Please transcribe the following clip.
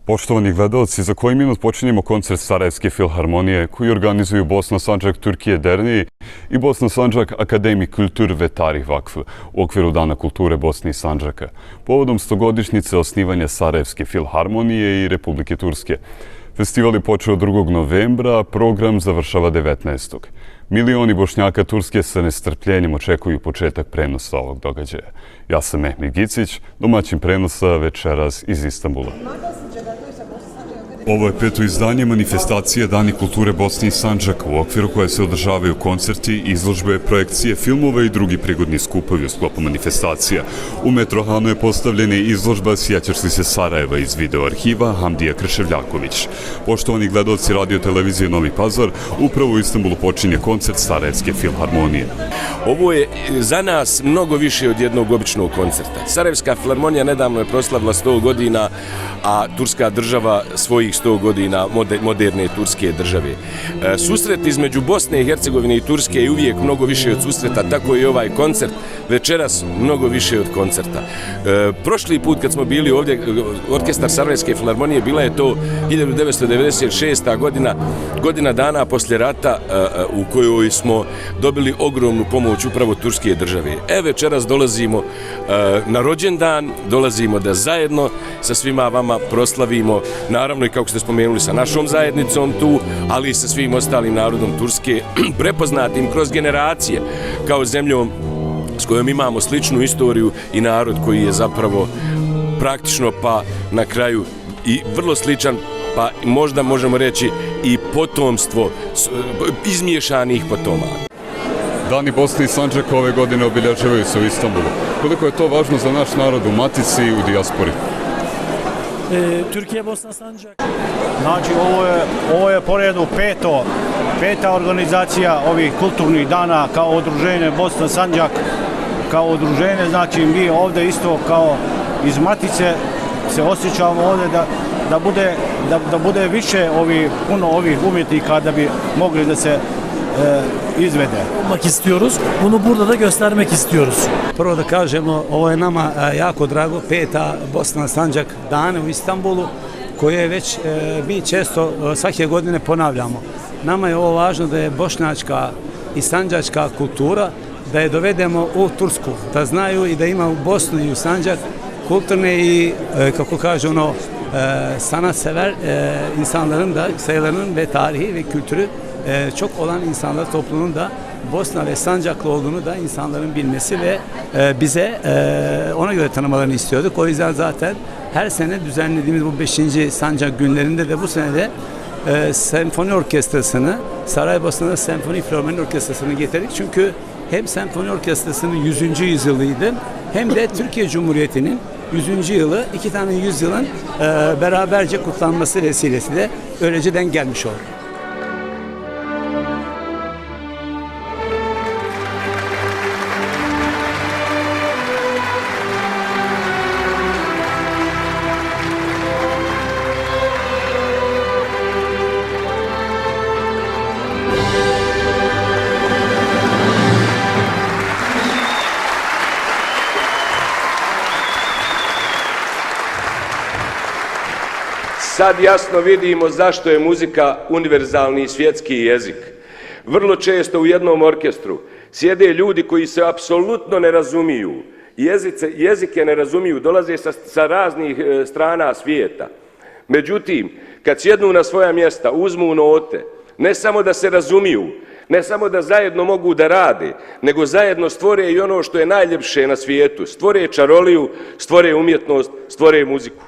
Poštovani gledalci, za koji minut počinjemo koncert Sarajevske filharmonije koji organizuju Bosna Sandžak Türkiye Derneği i Bosna Sandžak Akademi Kültür ve Tarih Vakfı u okviru Dana kulture Bosne i Sandžaka, povodom 100-godišnjice osnivanja Sarajevske filharmonije i Republike Turske. Festival je počeo 2. novembra, program završava 19. Milioni Bošnjaka Turske sa nestrpljenjem očekuju početak prenosa ovog događaja. Ja sam Mehmet Gicić, domaćin prenosa večeras iz Istanbula. Ovo je 5. izdanje manifestacije Dani kulture Bosne i Sandžaka, u okviru koje se održavaju koncerti, izložbe, projekcije, filmove i drugi prigodni skupovi u sklopu manifestacija. U Metrohanu je postavljena izložba Sjećaš li se Sarajeva iz video arhiva Hamdija Krševljaković. Poštovani gledalci radio televizije Novi Pazar, upravo u Istanbulu počinje koncert Sarajevske filharmonije. Ovo je za nas mnogo više od jednog običnog koncerta. Sarajevska filharmonija nedavno je proslavila 100 godina, a Turska država svojih 100 godina moderne turske države. Susret između Bosne i Hercegovine i Turske je uvijek mnogo više od susreta, tako i ovaj koncert večeras mnogo više od koncerta. Prošli put kad smo bili ovdje, orkestar Sarajevske filharmonije, bila je to 1996. godina dana poslije rata u kojoj smo dobili ogromnu pomoć upravo turske države. Večeras dolazimo na rođendan, dolazimo da zajedno sa svima vama proslavimo, naravno i kako ste spomenuli sa našom zajednicom tu, ali i sa svim ostalim narodom Turske, prepoznatim kroz generacije kao zemljom s kojom imamo sličnu istoriju i narod koji je zapravo praktično pa na kraju i vrlo sličan, pa možda možemo reći i potomstvo izmiješanih potomaka. Dani Bosne i Sandžaka ove godine obilježavaju se u Istanbulu. Koliko je to važno za naš narod u matici i u dijaspori? Türkiye Bosna Sandžak. Znači, ovo je po redu peta organizacija ovih kulturnih dana kao udruženje Bosna Sandžak, kao udruženje, znači mi ovdje isto kao iz matice se osjećamo ovdje da bude više puno ovih umjetnika da bi mogli da se izvede. Olmak istiyoruz. Bunu burada da göstermek istiyoruz. Prvo da kažemo, ovo je nama jako drago, 5. Bosna Sandžak dane u Istanbulu, koje već mi često svake godine ponavljamo. Nama je ovo važno da je bošnjačka i sandžačka kultura, da je dovedemo u Tursku, da znaju i da ima u Bosnu i u Sandžak kulturne i, kako kaže ono, sanatsever insanların da sayılarının ve tarihi ve kültürü çok olan insanlar toplumunun da Bosna ve Sandžaklı olduğunu da insanların bilmesi ve bize ona göre tanımalarını istiyorduk. O yüzden zaten her sene düzenlediğimiz bu 5. Sandžak günlerinde de bu sene de senfoni orkestrasını, Saraybosna'da senfoni filharmoni orkestrasını getirdik. Çünkü hem senfoni orkestrasının 100. yüzyılıydı hem de Türkiye Cumhuriyeti'nin 100. yılı, 2 tane yüzyılın beraberce kutlanması vesilesiyle öylece denk gelmiş oldu. Sad jasno vidimo zašto je muzika univerzalni svjetski jezik. Vrlo često u jednom orkestru sjede ljudi koji se apsolutno ne razumiju, jezike ne razumiju, dolaze sa raznih strana svijeta. Međutim, kad sjednu na svoja mjesta, uzmu note, ne samo da se razumiju, ne samo da zajedno mogu da rade, nego zajedno stvore i ono što je najljepše na svijetu, stvore čaroliju, stvore umjetnost, stvore muziku.